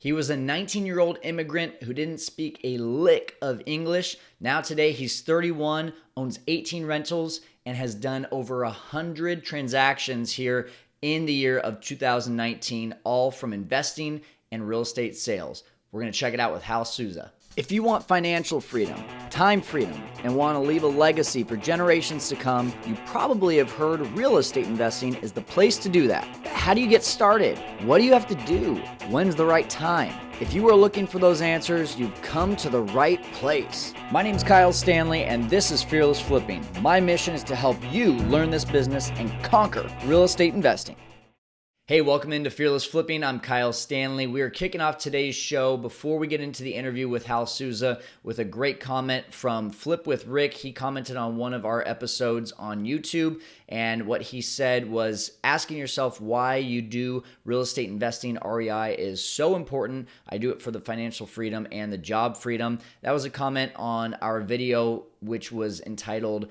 He was a 19-year-old immigrant who didn't speak a lick of English. Now today he's 31, owns 18 rentals, and has done over 100 transactions here in the year of 2019, all from investing and real estate sales. We're going to check it out with Hal Sousa. If you want financial freedom, time freedom, and want to leave a legacy for generations to come, you probably have heard real estate investing is the place to do that. How do you get started? What do you have to do? When's the right time? If you are looking for those answers, you've come to the right place. My name's Kyle Stanley, and this is Fearless Flipping. My mission is to help you learn this business and conquer real estate investing. Hey, welcome into Fearless Flipping. I'm Kyle Stanley. We are kicking off today's show before we get into the interview with Hal Sousa with a great comment from Flip with Rick. He commented on one of our episodes on YouTube, and what he said was asking yourself why you do real estate investing. REI is so important. I do it for the financial freedom and the job freedom. That was a comment on our video, which was entitled,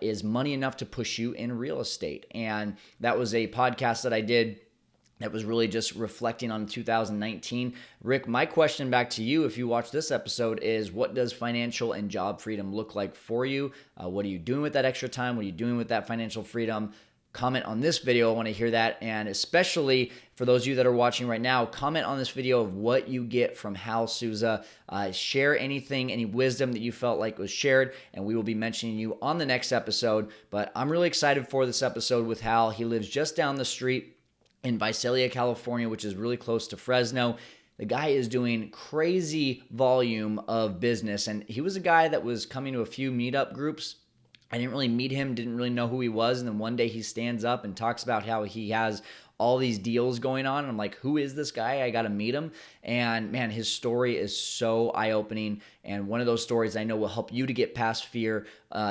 Is Money Enough to Push You in Real Estate? And that was a podcast that I did that was really just reflecting on 2019. Rick, my question back to you, if you watch this episode, is what does financial and job freedom look like for you? What are you doing with that extra time? What are you doing with that financial freedom? Comment on this video. I want to hear that. And especially for those of you that are watching right now, comment on this video of what you get from Hal Sousa. Share anything, any wisdom that you felt like was shared, and we will be mentioning you on the next episode. But I'm really excited for this episode with Hal. He lives just down the street in Visalia, California, which is really close to Fresno. The guy is doing crazy volume of business, and he was a guy that was coming to a few meetup groups. I didn't really meet him, didn't really know who he was, and then one day he stands up and talks about how he has all these deals going on, and I'm like, who is this guy? I got to meet him. And man, his story is so eye-opening, and one of those stories I know will help you to get past fear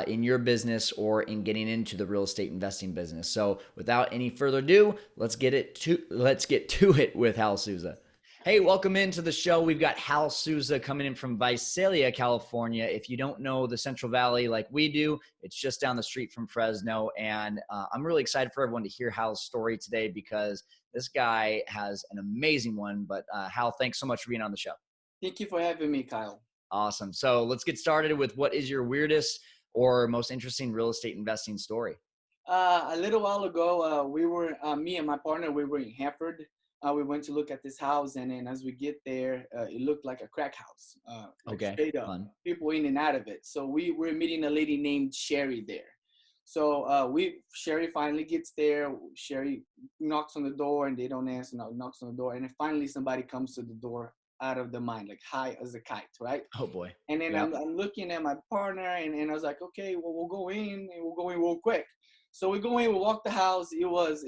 in your business or in getting into the real estate investing business. So without any further ado, let's get to it with Hal Sousa. Hey, welcome into the show. We've got Hal Sousa coming in from Visalia, California. If you don't know the Central Valley like we do, it's just down the street from Fresno. And I'm really excited for everyone to hear Hal's story today because this guy has an amazing one. But Hal, thanks so much for being on the show. Thank you for having me, Kyle. Awesome. So let's get started with what is your weirdest or most interesting real estate investing story? A little while ago, me and my partner, we were in Hanford. We went to look at this house, and then as we get there, it looked like a crack house. Okay. Straight up, fun. people in and out of it. So we were meeting a lady named Sherry there. So Sherry finally gets there. Sherry knocks on the door, and they don't answer. No, knocks on the door, and then finally somebody comes to the door out of the mind, like high as a kite, right? Oh boy. And then Yep. I'm looking at my partner, and I was like, okay, well, we'll go in, and we'll go in real quick. So we go in, we walk the house. It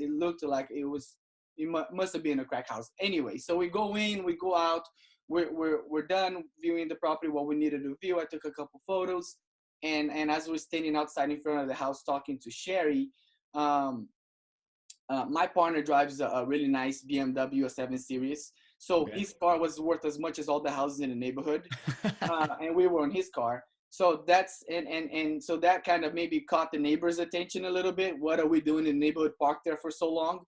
looked like it must have been a crack house. Anyway, so we go in, we go out, we're done viewing the property, what we needed to view. I took a couple photos, and as we're standing outside in front of the house talking to Sherry, my partner drives a really nice BMW, a 7 Series. So Okay. his car was worth as much as all the houses in the neighborhood, and we were on his car. So that's and so that kind of maybe caught the neighbors' attention a little bit. What are we doing in the neighborhood park there for so long?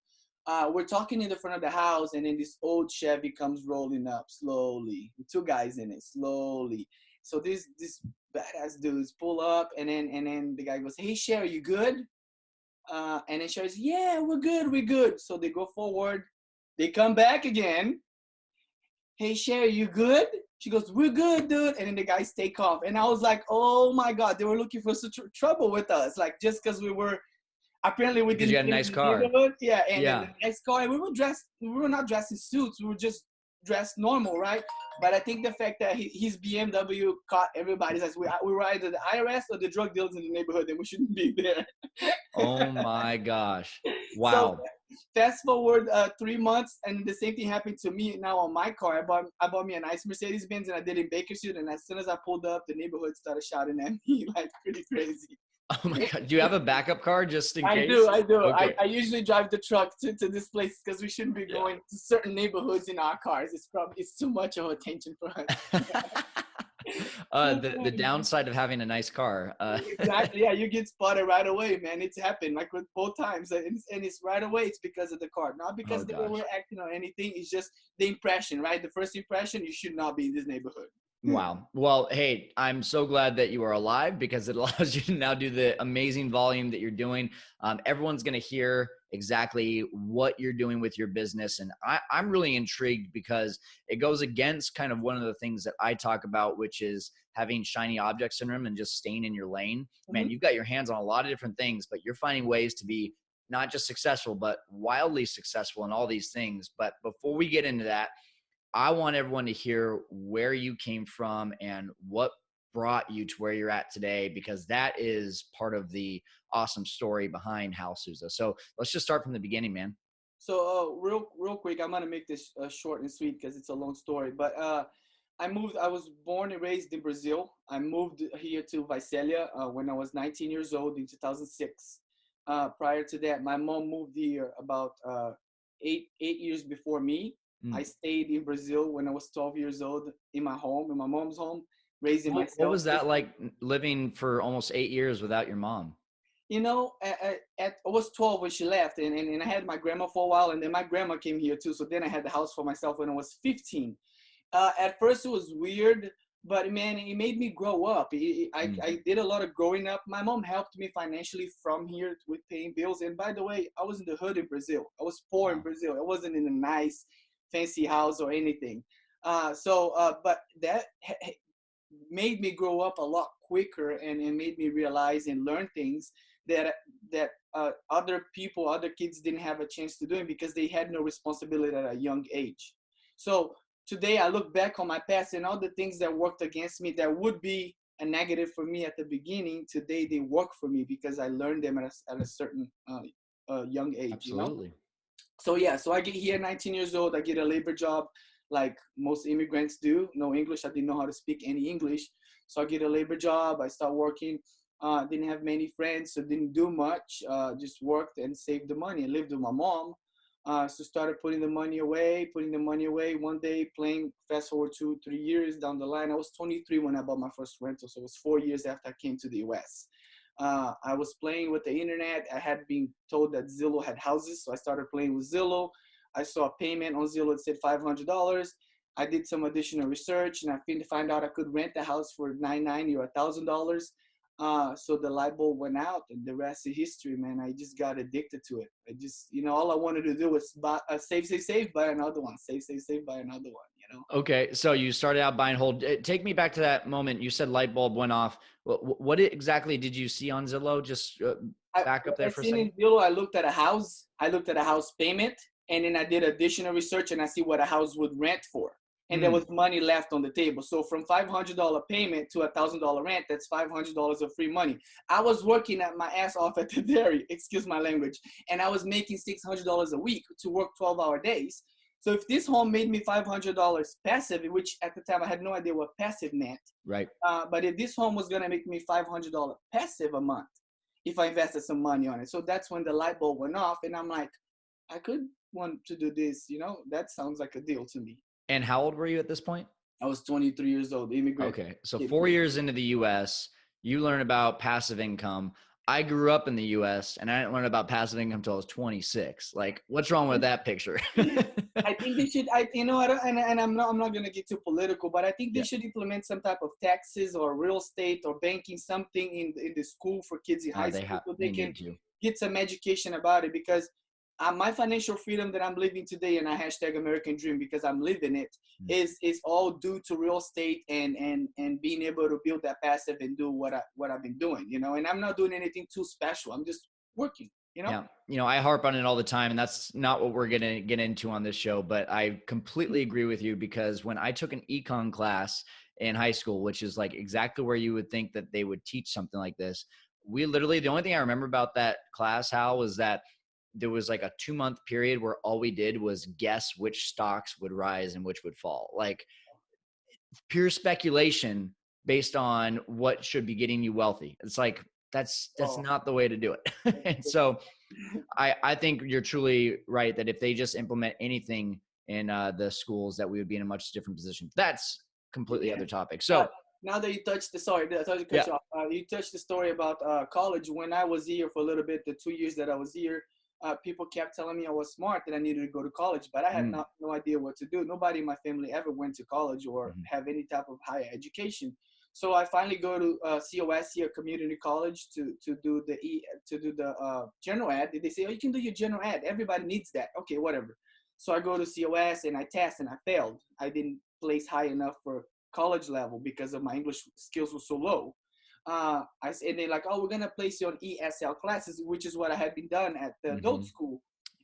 We're talking in the front of the house, and then this old Chevy comes rolling up slowly, with 2 guys in it, slowly. So this badass dudes pull up, and then the guy goes, "Hey Sherry, you good?" And then Sherry's, "Yeah, we're good." So they go forward, they come back again. "Hey Sherry, you good?" She goes, "We're good, dude." And then the guys take off, and I was like, "Oh my God, they were looking for such trouble with us, like just because we were." Apparently we Because didn't you had a fit in nice the car. neighborhood. Yeah, and Yeah. then the next car, and we were not dressed in suits, we were just dressed normal, right? But I think the fact that his BMW caught everybody's eyes. We were either the IRS or the drug dealers in the neighborhood, and we shouldn't be there. Oh my gosh. So Wow. fast forward 3 months, and the same thing happened to me now on my car. I bought me a nice Mercedes Benz, and I did in Bakersfield, and as soon as I pulled up, the neighborhood started shouting at me like pretty crazy. Oh my God. Do you have a backup car just in I case? do. Okay. I usually drive the truck to this place because we shouldn't be going to certain neighborhoods in our cars. It's too much of attention for us. The downside of having a nice car. Exactly. Yeah, you get spotted right away, man. It's happened like with both times, and it's right away. It's because of the car, not because Oh they were gosh. acting or anything. It's just the impression, right? The first impression, you should not be in this neighborhood. Wow. Well, hey, I'm so glad that you are alive because it allows you to now do the amazing volume that you're doing. Everyone's going to hear exactly what you're doing with your business. And I'm really intrigued because it goes against kind of one of the things that I talk about, which is having shiny object syndrome and just staying in your lane. Man, Mhm. you've got your hands on a lot of different things, but you're finding ways to be not just successful, but wildly successful in all these things. But before we get into that, I want everyone to hear where you came from and what brought you to where you're at today, because that is part of the awesome story behind Hal Sousa. So let's just start from the beginning, man. So, real quick, I'm gonna make this short and sweet because it's a long story. But I moved. I was born and raised in Brazil. I moved here to Visalia when I was 19 years old in 2006. Prior to that, my mom moved here about 8 years before me. I Mm. stayed in Brazil when I was 12 years old in my home, in my mom's home, raising What myself. was that like living for almost 8 years without your mom? You know, I was 12 when she left, and I had my grandma for a while, and then my grandma came here too. So then I had the house for myself when I was 15. At first, it was weird, but man, it made me grow up. Mm. I did a lot of growing up. My mom helped me financially from here with paying bills. And by the way, I was in the hood in Brazil. I was poor in Wow. Brazil. I wasn't in a nice, fancy house or anything. But that made me grow up a lot quicker, and made me realize and learn things that other people, other kids didn't have a chance to do because they had no responsibility at a young age. So today I look back on my past and all the things that worked against me that would be a negative for me at the beginning. Today they work for me because I learned them at a certain young age. You know. Absolutely. So yeah, so I get here 19 years old. I get a labor job like most immigrants do. No English. I didn't know how to speak any English. So I get a labor job. I start working. Didn't have many friends, so didn't do much. Just worked and saved the money. I lived with my mom. So started putting the money away, putting the money away. One day, playing, fast forward 2, 3 years down the line, I was 23 when I bought my first rental. So it was 4 years after I came to the US. I was playing with the internet. I had been told that Zillow had houses, so I started playing with Zillow. I saw a payment on Zillow that said $500. I did some additional research, and I find out I could rent a house for $990 or $1,000. So the light bulb went out, and the rest is history, man. I just got addicted to it. I just, all I wanted to do was buy, save, buy another one, save, buy another one. Okay, so you started out buying hold. Take me back to that moment. You said light bulb went off. What exactly did you see on Zillow? Just back up What I there for a seen second. in Zillow, I looked at a house. I looked at a house payment, and then I did additional research, and I see what a house would rent for. And there Mm. was money left on the table. So from $500 payment to $1,000 rent, that's $500 of free money. I was working at my ass off at the dairy, excuse my language, and I was making $600 a week to work 12-hour days. So if this home made me $500 passive, which at the time I had no idea what passive meant, Right. but if this home was gonna make me $500 passive a month, if I invested some money on it. So that's when the light bulb went off, and I'm like, I could want to do this. That sounds like a deal to me. And how old were you at this point? I was 23 years old, immigrant Okay. So kid. 4 years into the US, you learn about passive income. I grew up in the US and I didn't learn about passive income until I was 26. Like, what's wrong with that picture? I think they should. I don't, and I'm not gonna get too political, but I think they Yeah. should implement some type of taxes or real estate or banking, something in the school for kids in high school, so they They can need to. get some education about it. Because my financial freedom that I'm living today, and I hashtag American Dream because I'm living it, Mm. is all due to real estate and being able to build that passive and do what I've been doing. And I'm not doing anything too special. I'm just working. Yeah. I harp on it all the time, and that's not what we're going to get into on this show. But I completely agree with you because when I took an econ class in high school, which is like exactly where you would think that they would teach something like this, we literally, the only thing I remember about that class, Hal, was that there was like a 2-month period where all we did was guess which stocks would rise and which would fall. Like pure speculation based on what should be getting you wealthy. It's like, that's Oh, not the way to do it. And so I think you're truly right that if they just implement anything in the schools, that we would be in a much different position. That's completely yeah. other topic. But So now that you touched the sorry, I thought you cut Yeah. you off. You touched the story about college. When I was here for a little bit, the 2 years that I was here, people kept telling me I was smart, that I needed to go to college, but I had Mm. no idea what to do. Nobody in my family ever went to college or Mhm. have any type of higher education. So I finally go to COS here, community college, to do the general ed. They say, oh, you can do your general ed. Everybody needs that. Okay, whatever. So I go to COS and I test and I failed. I didn't place high enough for college level because of my English skills were so low. And they're like, oh, we're gonna place you on ESL classes, which is what I had been done at the adult Mhm. school.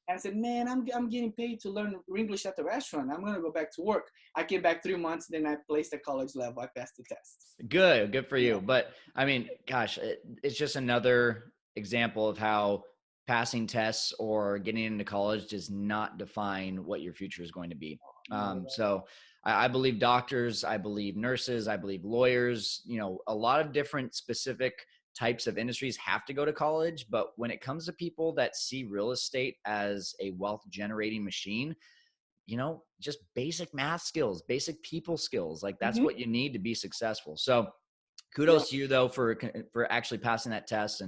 And I said, man, I'm getting paid to learn English at the restaurant. I'm gonna go back to work. I came back 3 months, then I placed at college level. I passed the test. Good for Yeah. you. But I mean, gosh, it's just another example of how passing tests or getting into college does not define what your future is going to be. Not at all. So I believe doctors, I believe nurses, I believe lawyers, a lot of different specific types of industries have to go to college. But when it comes to people that see real estate as a wealth generating machine, just basic math skills, basic people skills. Like that's Mm-hmm. what you need to be successful. So Yeah. kudos to you though for actually passing that test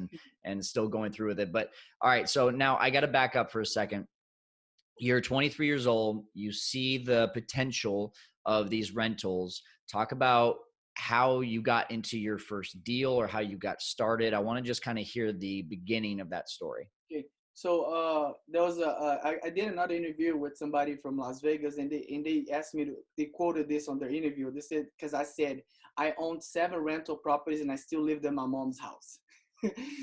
and still going through with it. But all right, so now I got to back up for a second. You're 23 years old. You see the potential of these rentals. Talk about how you got into your first deal or how you got started. I want to just kind of hear the beginning of that story. Okay. So there was I did another interview with somebody from Las Vegas, and they asked me to, they quoted this on their interview. They said, because I said I owned 7 rental properties and I still lived in my mom's house.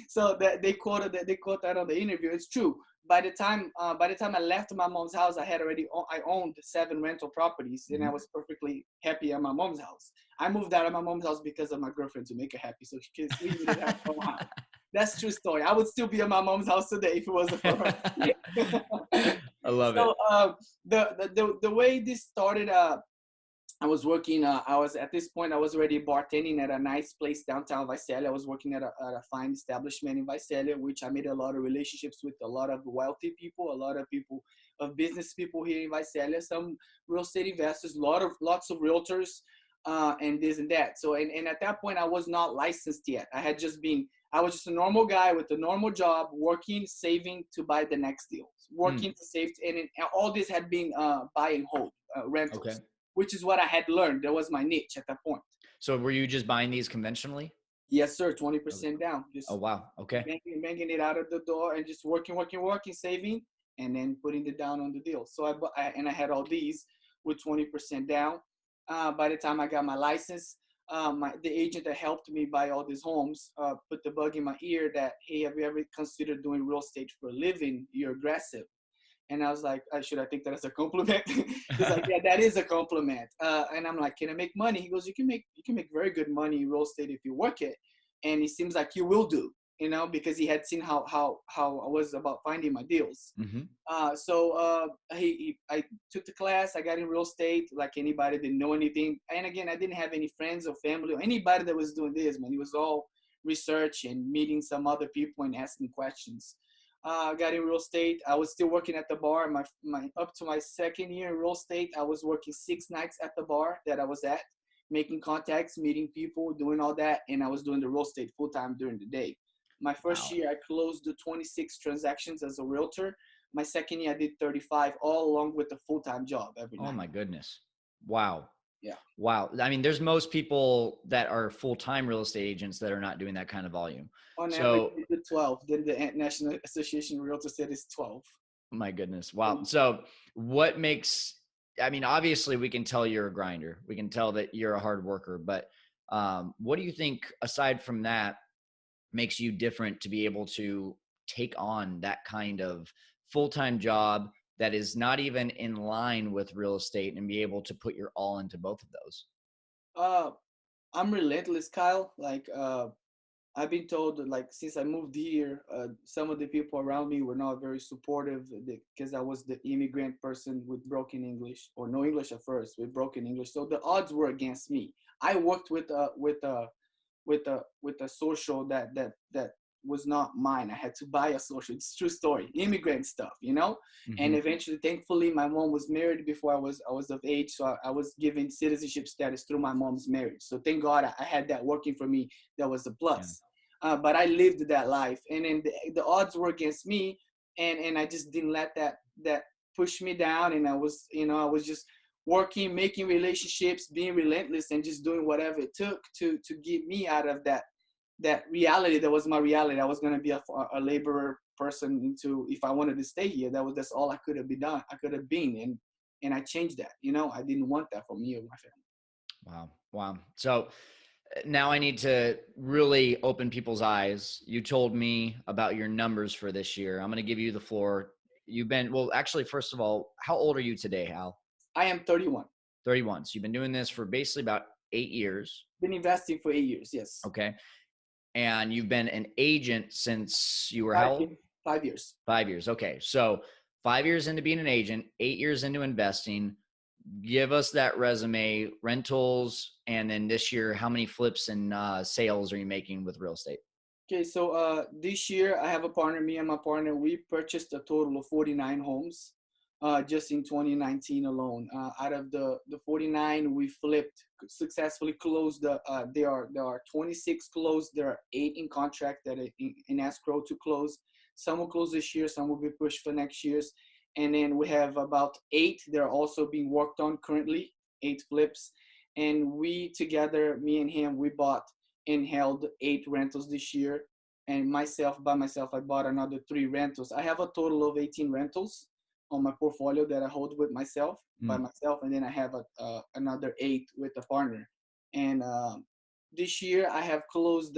So that they quote that on the interview. It's true. By the time I left my mom's house, I owned 7 rental properties, and I Mhm. was perfectly happy at my mom's house. I moved out of my mom's house because of my girlfriend, to make her happy, so we needed to have our own house. That's true story. I would still be at my mom's house today if it wasn't for her. I love it. So the way this started, I was working. I was at this point. I was already bartending at a nice place downtown Visalia. I was working at a fine establishment in Visalia, which I made a lot of relationships with a lot of wealthy people, a lot of people of business people here in Visalia, some real estate investors, lots of realtors, and this and that. So and at that point, I was not licensed yet. I was just a normal guy with a normal job, working, saving to buy the next deal, Mm, working to save, and all this had been buy and hold okay. rentals, which is what I had learned. That was my niche at that point. So were you just buying these conventionally? Yes, sir. Okay. 20% down. Oh Just wow. Okay. banging it out of the door and just working, saving, and then putting it down on the deal. So I had all these with 20% down. By the time I got my license, the agent that helped me buy all these homes put the bug in my ear that, hey, have you ever considered doing real estate for a living? You're aggressive. And I was like, should I take that as a compliment? He's like, yeah, that is a compliment. And I'm like, can I make money? He goes, you can make very good money in real estate if you work it. And it seems like you will do, because he had seen how I was about finding my deals. Hmm. I took the class. I got in real estate like anybody, didn't know anything. And again, I didn't have any friends or family or anybody that was doing this, man. It was all research and meeting some other people and asking questions. Got in real estate. I was still working at the bar. My up to my second year in real estate, I was working 6 nights at the bar that I was at, making contacts, meeting people, doing all that, and I was doing the real estate full time during the day. My first Wow. year, I closed the 26 transactions as a realtor. My second year, I did 35, all along with a full time job every Oh night. my goodness. Wow. Yeah. Wow. I mean, there's most people that are full-time real estate agents that are not doing that kind of volume. On average, So, I did 12. Then the National Association of Realtors said it's 12. my goodness. Wow. So, what makes, I mean, obviously we can tell you're a grinder. We can tell that you're a hard worker, but what do you think aside from that makes you different to be able to take on that kind of full-time job that is not even in line with real estate and be able to put your all into both of those? Uh, I'm relentless, Kyle. Like, I've been told that, like, since I moved here, some of the people around me were not very supportive because I was the immigrant person with broken English, or no English at first, with broken English. So the odds were against me. I worked with a social that was not mine. I had to buy a social. It's true story. Immigrant stuff, you know. And Hmm. eventually, thankfully, my mom was married before I was of age, so I was given citizenship status through my mom's marriage. So thank God I had that working for me. That was a Yeah. plus. But I lived that life, and then the odds were against me, and I just didn't let that push me down. And I was just working, making relationships, being relentless, and just doing whatever it took to get me out of that reality. That was my reality. I was going to be a laborer person into, if I wanted to stay here. That's all I could have been done. I could have been, and I changed that. I didn't want that from me or my family. Wow. Wow. So now I need to really open people's eyes. You told me about your numbers for this year. I'm going to give you the floor. You've been, well, actually, first of all, how old are you today, Hal? I am 31. 31. So you've been doing this for basically about 8 years. Been investing for 8 years. Yes. Okay. And you've been an agent since you were how five old? years. 5 years. 5 years. Okay. So 5 years into being an agent, 8 years into investing. Give us that resume, rentals, and then this year, how many flips and sales are you making with real estate? Okay, so this year I have a partner. Me and my partner, we purchased a total of 49 homes, just in 2019 alone. Out of the 49, we flipped, successfully closed. There are 26 closed. There are 8 in contract that are in escrow to close. Some will close this year. Some will be pushed for next year's. And then we have about 8 that are also being worked on currently. 8 flips, and we together, me and him, we bought and held 8 rentals this year. And by myself, I bought another 3 rentals. I have a total of 18 rentals on my portfolio that I hold with myself, by Mm. myself, and then I have another 8 with a partner. And this year I have closed.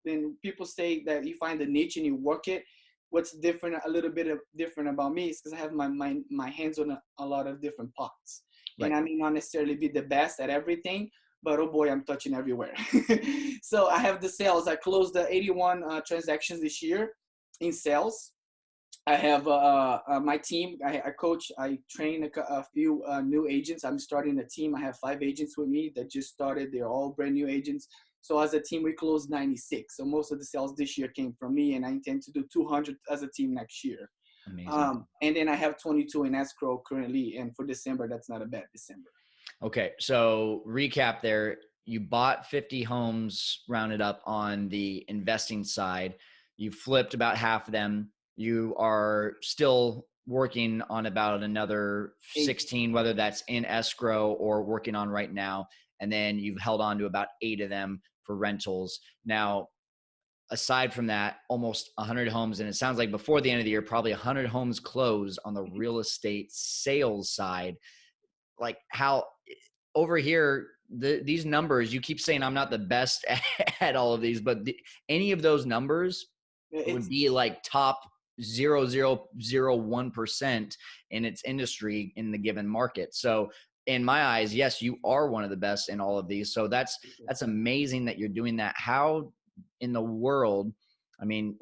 When people say that you find a niche and you work it, what's different, a little bit of different about me, is because I have my hands on a lot of different pots, and Right. I may not necessarily be the best at everything, but oh boy, I'm touching everywhere. So I have the sales. I closed the 81 transactions this year in sales. I have my team. I coach. I train a few new agents. I'm starting a team. I have 5 agents with me that just started. They're all brand new agents. So as a team, we closed 96. So most of the sales this year came from me, and I intend to do 200 as a team next year. Amazing. And then I have 22 in escrow currently, and for December, that's not a bad December. Okay. So recap there. You bought 50 homes rounded up on the investing side. You flipped about half of them. You are still working on about another 16, whether that's in escrow or working on right now. And then you've held on to about 8 of them for rentals. Now, aside from that, almost 100 homes. And it sounds like before the end of the year, probably 100 homes closed on the real estate sales side. Like how over here, these numbers, you keep saying I'm not the best at all of these, but any of those numbers would It's be like top 0.0001% in its industry in the given market. So in my eyes, yes, you are one of the best in all of these. So that's amazing that you're doing that. How in the world, I mean,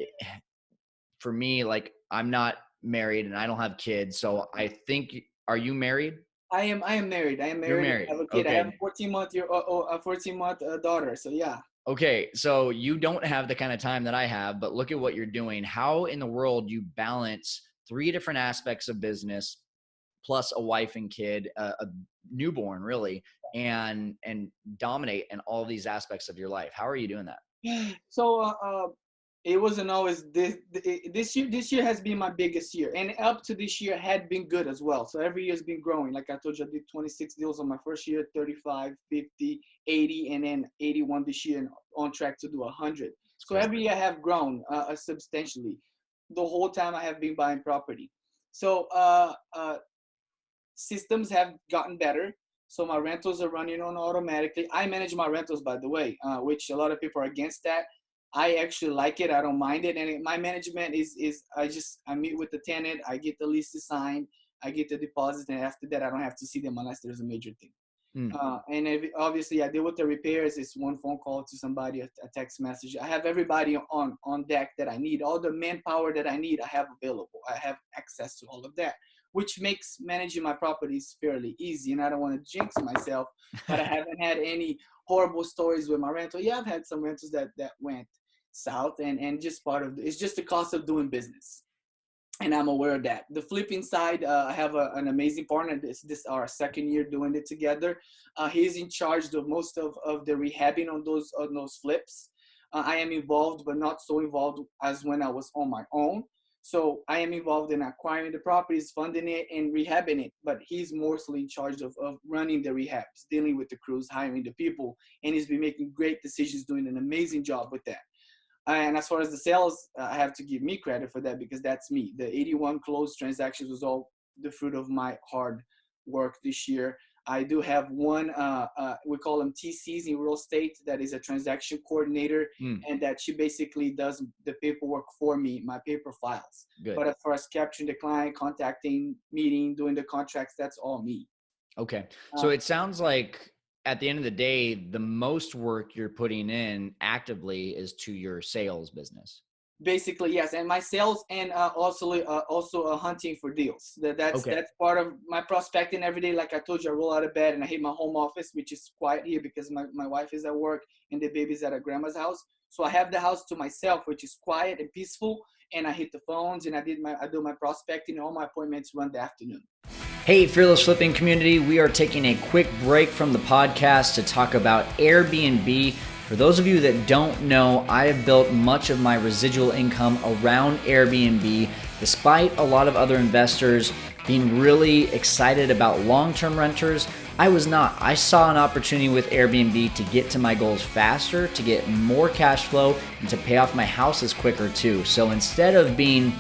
for me, like I'm not married and I don't have kids. So I think, are you married? I am married. I am You're married. I married. have a kid. I have Okay. a 14-month daughter. So yeah. Okay. So you don't have the kind of time that I have, but look at what you're doing. How in the world you balance 3 different aspects of business plus a wife and kid, a newborn really, and dominate in all these aspects of your life. How are you doing that? So it wasn't always this year. This year has been my biggest year, and up to this year had been good as well. So every year has been growing. Like I told you, I did 26 deals on my first year, 35, 50, 80, and then 81 this year, and on track to do 100. It's So great. every year I have grown substantially. The whole time I have been buying property. So systems have gotten better. So my rentals are running on automatically. I manage my rentals, by the way, which a lot of people are against that. I actually like it. I don't mind it. And my management is I meet with the tenant. I get the lease signed. I get the deposit. And after that, I don't have to see them unless there's a major thing. Mm. Obviously, I deal with the repairs. It's one phone call to somebody, a text message. I have everybody on deck that I need. All the manpower that I need, I have available. I have access to all of that, which makes managing my properties fairly easy. And I don't want to jinx myself, but I haven't had any horrible stories with my rental. Yeah, I've had some rentals that went south, and just part of it's just the cost of doing business, and I'm aware of that. The flipping side, I have an amazing partner. This our second year doing it together. He's in charge of most of the rehabbing on those flips. I am involved, but not so involved as when I was on my own. So I am involved in acquiring the properties, funding it, and rehabbing it. But he's mostly in charge of running the rehabs, dealing with the crews, hiring the people, and he's been making great decisions, doing an amazing job with that. And as far as the sales, I have to give me credit for that because that's me. The 81 closed transactions was all the fruit of my hard work this year. I do have one, we call them TCs in real estate, that is a transaction coordinator, Mm, and that she basically does the paperwork for me, my paper files. good. But as far as capturing the client, contacting, meeting, doing the contracts, that's all me. Okay. So Uh, it sounds like at the end of the day, the most work you're putting in actively is to your sales business. Basically, yes, and my sales, and also hunting for deals. That's Okay. that's part of my prospecting every day. Like I told you, I roll out of bed and I hit my home office, which is quiet here because my wife is at work and the baby's at her grandma's house. So I have the house to myself, which is quiet and peaceful. And I hit the phones and I do my prospecting. All my appointments run the afternoon. Hey, Fearless Flipping community, we are taking a quick break from the podcast to talk about Airbnb. For those of you that don't know, I have built much of my residual income around Airbnb, despite a lot of other investors being really excited about long-term renters. I was not. I saw an opportunity with Airbnb to get to my goals faster, to get more cash flow, and to pay off my houses quicker too. So instead of being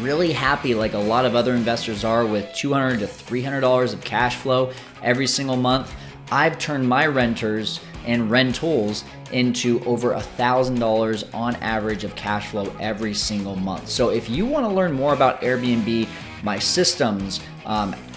really happy like a lot of other investors are with $200 to $300 of cash flow every single month, I've turned my renters and rentals into over $1,000 on average of cash flow every single month. So if you want to learn more about Airbnb, my systems,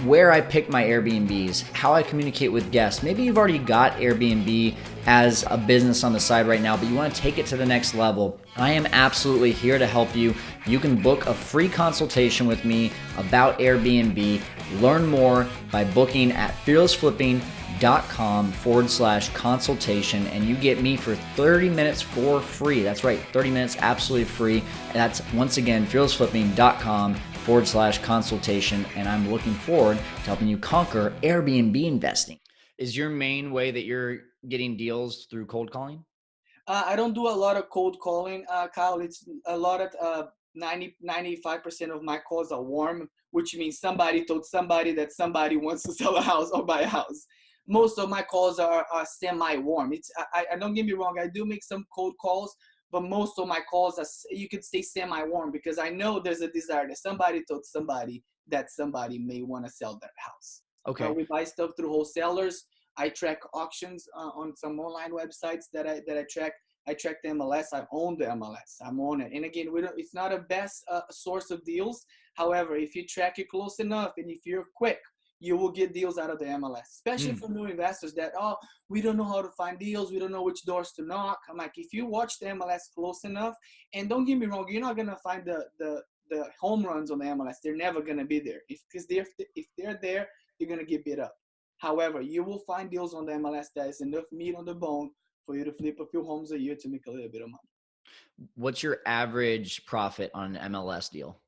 where I pick my Airbnbs, how I communicate with guests. Maybe you've already got Airbnb as a business on the side right now, but you want to take it to the next level. I am absolutely here to help you. You can book a free consultation with me about Airbnb. Learn more by booking at fearlessflipping.com/consultation, and you get me for 30 minutes for free. That's right, 30 minutes absolutely free. That's once again fearlessflipping.com/consultation, and I'm looking forward to helping you conquer Airbnb investing. Is your main way that you're getting deals through cold calling? I don't do a lot of cold calling, Kyle. It's a lot of 95% of my calls are warm, which means somebody told somebody that somebody wants to sell a house or buy a house. Most of my calls are semi-warm. I don't get me wrong. I do make some cold calls, but most of my calls are, you could say, semi-warm because I know there's a desire that somebody told somebody that somebody may want to sell that house. Okay. We buy stuff through wholesalers. I track auctions on some online websites that I track. I track the MLS. I own the MLS. I'm on it. And again, we don't. It's not a best source of deals. However, if you track it close enough and if you're quick, you will get deals out of the MLS. Especially Mm, for new investors that, oh, we don't know how to find deals. We don't know which doors to knock. I'm like, if you watch the MLS close enough, and don't get me wrong, you're not gonna find the home runs on the MLS. They're never gonna be there. If they're there, you're gonna get bid up. However, you will find deals on the MLS that is enough meat on the bone for you to flip a few homes a year to make a little bit of money. what's your average profit on an MLS deal?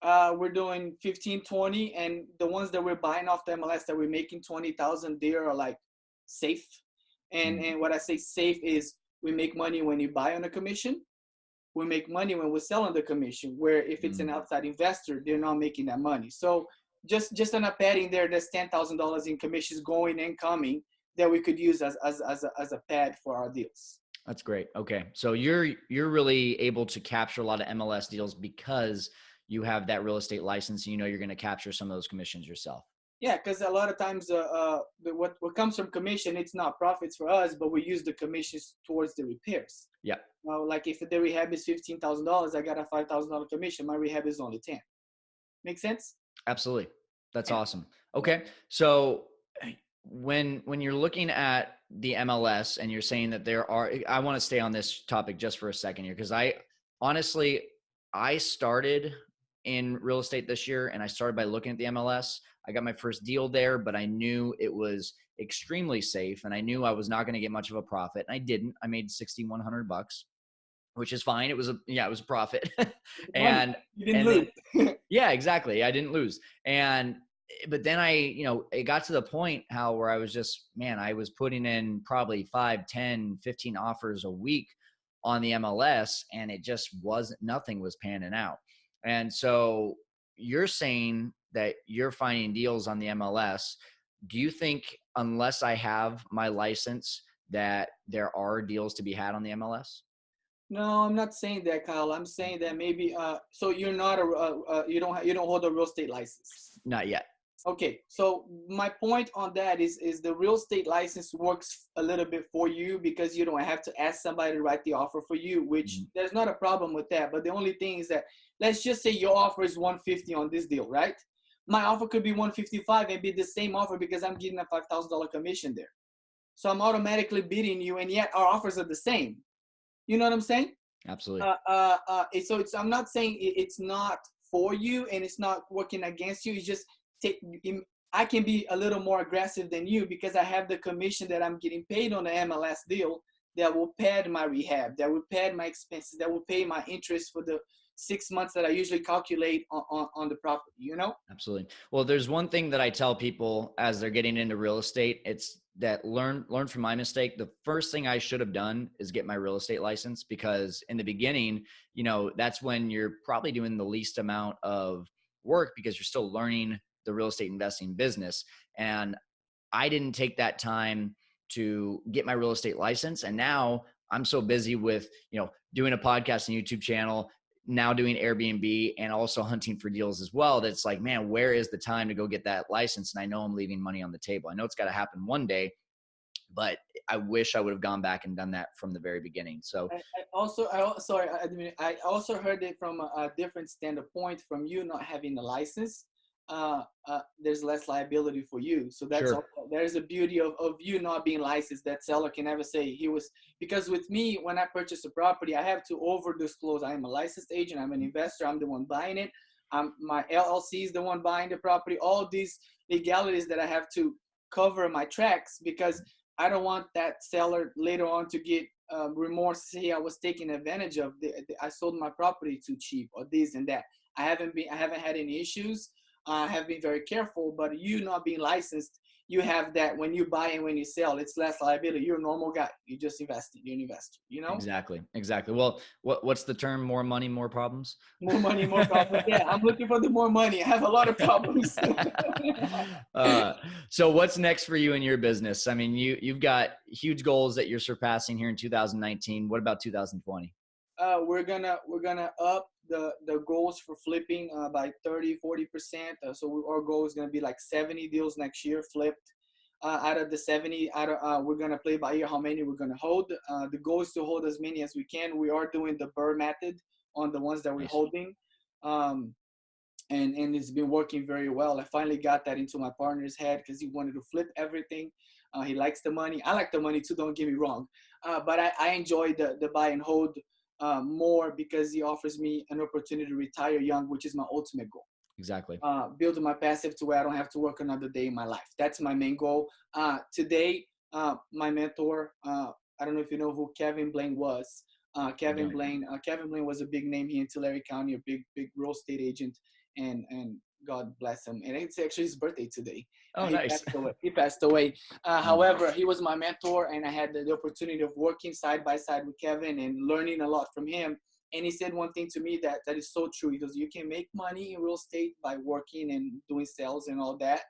We're doing 15, 20, and the ones that we're buying off the MLS that we're making 20,000, they are like safe. And Mm, and what I say safe is we make money when you buy on a commission. We make money when we sell on the commission. Where if it's an mm. outside investor, they're not making that money. So just on a padding there, there's $10,000 in commissions going and coming that we could use as a pad for our deals. That's great. Okay. So you're really able to capture a lot of MLS deals because you have that real estate license and you know you're going to capture some of those commissions yourself. Yeah, because a lot of times what comes from commission, it's not profits for us, but we use the commissions towards the repairs. Yeah, Like if the rehab is $15,000, I got a $5,000 commission. My rehab is only 10. Make sense? absolutely. That's Yeah. awesome. Okay. So when you're looking at the MLS and you're saying that there are, I want to stay on this topic just for a second here because I honestly I started in real estate this year and I started by looking at the MLS. I got my first deal there, but I knew it was extremely safe and I knew I was not going to get much of a profit. And I didn't. I made $6,100. which is fine. It was a profit. Money. and You didn't and then lose. yeah, exactly. I didn't lose. But then it got to the point how where I was just, man, I was putting in probably 5, 10, 15 offers a week on the MLS, and it just wasn't, nothing was panning out. And so you're saying that you're finding deals on the MLS. Do you think unless I have my license that there are deals to be had on the MLS? No, I'm not saying that, Kyle. I'm saying that maybe so you're not a you don't hold a real estate license. Not yet. Okay, so my point on that is the real estate license works a little bit for you because you don't have to ask somebody to write the offer for you, which Mhm. there's not a problem with that. But the only thing is that let's just say your offer is 150 on this deal, right? My offer could be 155 and be the same offer because I'm getting a $5,000 commission there. So I'm automatically beating you, and yet our offers are the same. You know what I'm saying? Absolutely. So I'm not saying it's not for you and it's not working against you. It's just take. I can be a little more aggressive than you because I have the commission that I'm getting paid on the MLS deal that will pad my rehab, that will pad my expenses, that will pay my interest for the 6 months that I usually calculate on the property. You know? Absolutely. Well, there's one thing that I tell people as they're getting into real estate. It's that learn from my mistake. The first thing I should have done is get my real estate license, because in the beginning, that's when you're probably doing the least amount of work because you're still learning the real estate investing business. And I didn't take that time to get my real estate license. And now I'm so busy with, doing a podcast and YouTube channel, now doing Airbnb and also hunting for deals as well. That's like, man, where is the time to go get that license? And I know I'm leaving money on the table. I know it's got to happen one day, but I wish I would have gone back and done that from the very beginning. So Sorry, I also heard it from a different standpoint from you not having a license. There's less liability for you. So that's sure. also, there's a beauty of you not being licensed. That seller can never say he was, because with me, when I purchase a property, I have to over disclose. I am a licensed agent. I'm an investor. I'm the one buying it. My LLC is the one buying the property. All these legalities that I have to cover my tracks because I don't want that seller later on to get remorse. Say I was taken advantage of. I sold my property too cheap, or this and that. I haven't had any issues. I have been very careful. But you not being licensed, you have that when you buy and when you sell, it's less liability. You're a normal guy. You just invested. You're an investor. You know, Exactly. Well, what's the term? More money, more problems. more money, more problems. Yeah, I'm looking for the more money. I have a lot of problems. uh, so what's next for you in your business? I mean, you've got huge goals that you're surpassing here in 2019. What about 2020? We're gonna up the goals for flipping by 30-40%. So our goal is gonna be like 70 deals next year flipped. Out of the 70, we're gonna play by ear how many we're gonna hold. The goal is to hold as many as we can. We are doing the Burr method on the ones that we're Nice. holding. Um, and it's been working very well. I finally got that into my partner's head because he wanted to flip everything. He likes the money. I like the money too. Don't get me wrong, but I enjoy the buy and hold more because he offers me an opportunity to retire young, which is my ultimate goal. Exactly. Build my passive to where I don't have to work another day in my life. That's my main goal. Today, my mentor, I don't know if you know who Kevin Blaine was. No. Kevin Blaine was a big name here in Tulare County, a big real estate agent, and God bless him. And it's actually his birthday today. Oh, He nice. passed away. He passed away. Mm. However, he was my mentor, and I had the opportunity of working side by side with Kevin and learning a lot from him. And he said one thing to me that is so true. He goes, you can make money in real estate by working and doing sales and all that,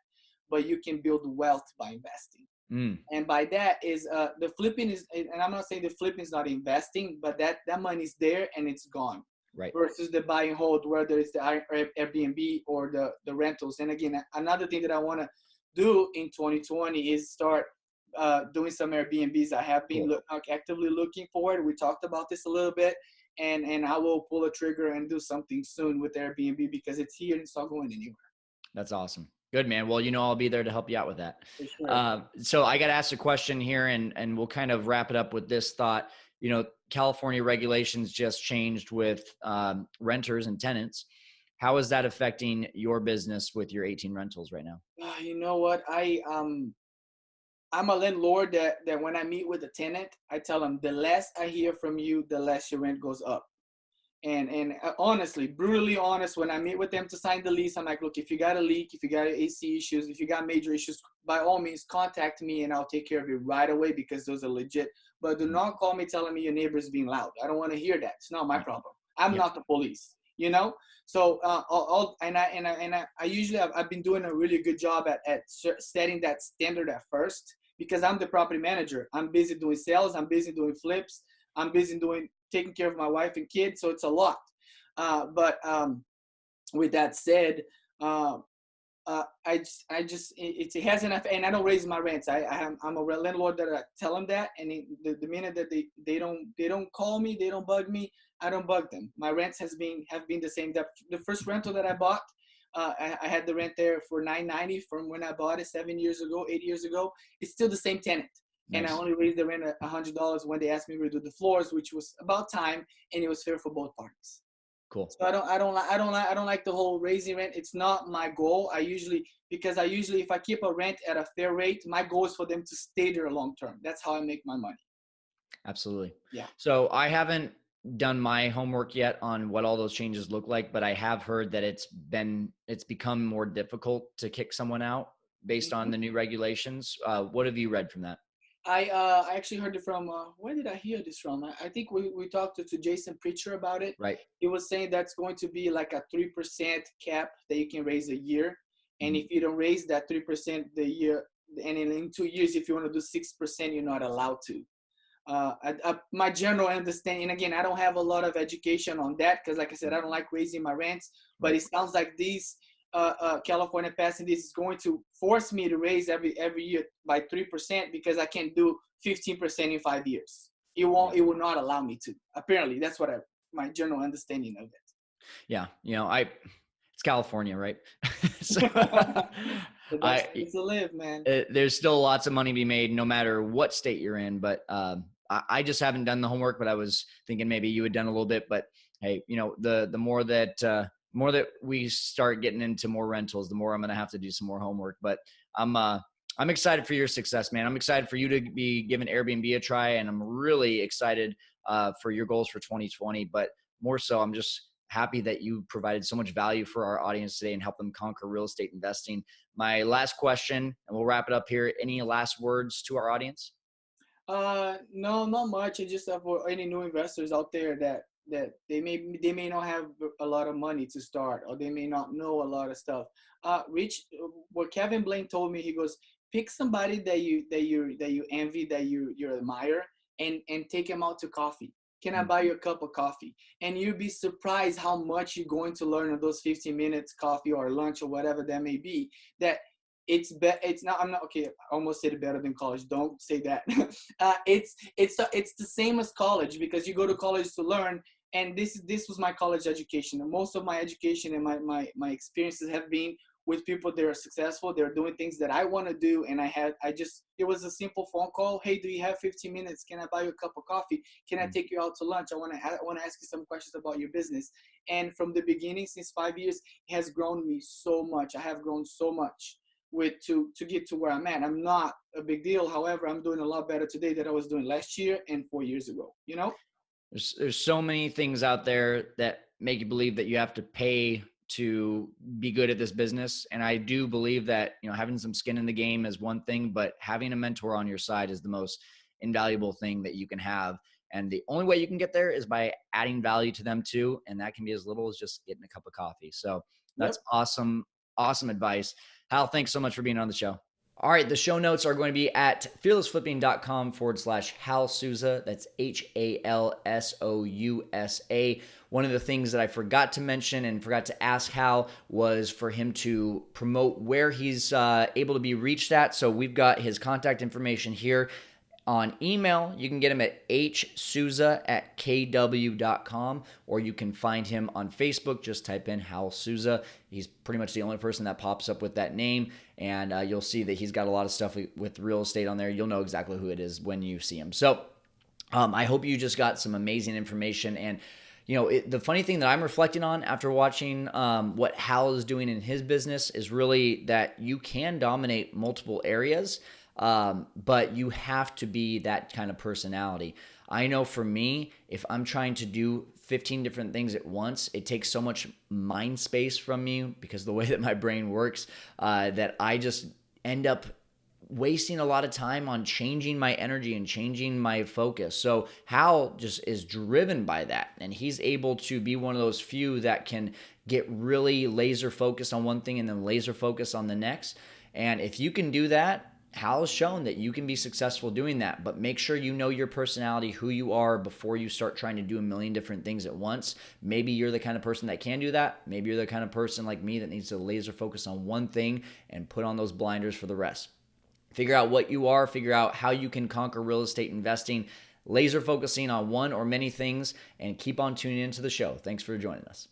but you can build wealth by investing. Mm. And by that is the flipping is, and I'm not saying the flipping is not investing, but that money is there and it's gone. Right. Versus the buy and hold, whether it's the Airbnb or the rentals. And again, another thing that I want to do in 2020 is start doing some Airbnbs. I have been Cool. actively looking for it. We talked about this a little bit, and I will pull a trigger and do something soon with Airbnb because it's here and it's not going anywhere. That's awesome. Good, man. Well, I'll be there to help you out with that. For sure. So I got to ask a question here, and we'll kind of wrap it up with this thought. California regulations just changed with renters and tenants. How is that affecting your business with your 18 rentals right now? You know what? I'm a landlord that when I meet with a tenant, I tell them the less I hear from you, the less your rent goes up. And honestly, brutally honest, when I meet with them to sign the lease, I'm like, look, if you got a leak, if you got AC issues, if you got major issues, by all means, contact me and I'll take care of it right away because those are legit. But do not call me telling me your neighbor's being loud. I don't want to hear that. It's not my problem. I'm Yep. not the police, you know. So I usually I've been doing a really good job at setting that standard at first because I'm the property manager. I'm busy doing sales. I'm busy doing flips. I'm busy doing taking care of my wife and kids, so it's a lot. But with that said, uh, it has enough, and I don't raise my rents. I'm a landlord that I tell them that, and the minute that they don't call me, they don't bug me, I don't bug them. My rents have been the same. The first rental that I bought, I had the rent there for $9.90 from when I bought it 7 years ago, 8 years ago. It's still the same tenant. And I Nice. only raised the rent $100 when they asked me to do the floors, which was about time, and it was fair for both parties. Cool. So I don't like the whole raising rent. It's not my goal. Because I usually, if I keep a rent at a fair rate, my goal is for them to stay there long term. That's how I make my money. Absolutely. Yeah. So I haven't done my homework yet on what all those changes look like, but I have heard that it's become more difficult to kick someone out based on Mhm. the new regulations. What have you read from that? I actually heard it from where did I hear this from? I think we talked to Jason Preacher about it. Right. He was saying that's going to be like a 3% cap that you can raise a year, and Mhm. if you don't raise that 3% the year, and in 2 years, if you want to do 6%, you're not allowed to. My general understanding, and again, I don't have a lot of education on that because, like I said, I don't like raising my rents. But Right. it sounds like California passing this is going to force me to raise every year by 3% because I can't do 15% in 5 years. It won't. Right. It will not allow me to. Apparently, that's what my general understanding of Yeah. It's California, right? So it. The best I, place to live, man. there's still lots of money to be made no matter what state you're in. But I just haven't done the homework. But I was thinking maybe you had done a little bit. But hey, the more that we start getting into more rentals, the more I'm going to have to do some more homework. But I'm uh, I'm excited for your success, man. I'm excited for you to be giving Airbnb a try, and I'm really excited for your goals for 2020. But more so, I'm just happy that you provided so much value for our audience today and help them conquer real estate investing. My last question, and we'll wrap it up here. Any last words to our audience? No, not much. It's just for any new investors out there that they may not have a lot of money to start, or they may not know a lot of stuff. Rich, what Kevin Blaine told me, he goes, pick somebody that you envy, that you admire, and take him out to coffee. Can I buy you a cup of coffee? And you'd be surprised how much you're going to learn in those 15 minutes coffee or lunch or whatever that may be. That it's not, I'm not, okay, I almost said it better than college, don't say that. It's the same as college because you go to college to learn, and this was my college education, and most of my education and my experiences have been with people that are successful, they're doing things that I want to do, and it was a simple phone call. Hey, do you have 15 minutes? Can I buy you a cup of coffee? Can I take you out to lunch? I want to ask you some questions about your business. And from the beginning, since 5 years, it has grown me so much. I have grown so much to get to where I'm at. I'm not a big deal. However, I'm doing a lot better today than I was doing last year and 4 years ago. There's so many things out there that make you believe that you have to pay to be good at this business. And I do believe that, having some skin in the game is one thing, but having a mentor on your side is the most invaluable thing that you can have. And the only way you can get there is by adding value to them too. And that can be as little as just getting a cup of coffee. So that's Yep. awesome. Awesome advice. Hal, thanks so much for being on the show. All right, the show notes are going to be at fearlessflipping.com/Hal Sousa. That's HALSOUSA. One of the things that I forgot to mention and forgot to ask Hal was for him to promote where he's able to be reached at. So we've got his contact information here. On email, you can get him at hsouza@kw.com, or you can find him on Facebook. Just type in Hal Sousa. He's pretty much the only person that pops up with that name, and you'll see that he's got a lot of stuff with real estate on there. You'll know exactly who it is when you see him. So I hope you just got some amazing information. And the funny thing that I'm reflecting on after watching what Hal is doing in his business is really that you can dominate multiple areas. But you have to be that kind of personality. I know for me, if I'm trying to do 15 different things at once, it takes so much mind space from me because of the way that my brain works, that I just end up wasting a lot of time on changing my energy and changing my focus. So Hal just is driven by that, and he's able to be one of those few that can get really laser focused on one thing and then laser focused on the next. And if you can do that, Hal has shown that you can be successful doing that, but make sure you know your personality, who you are, before you start trying to do a million different things at once. Maybe you're the kind of person that can do that. Maybe you're the kind of person like me that needs to laser focus on one thing and put on those blinders for the rest. Figure out what you are, figure out how you can conquer real estate investing, laser focusing on one or many things, and keep on tuning into the show. Thanks for joining us.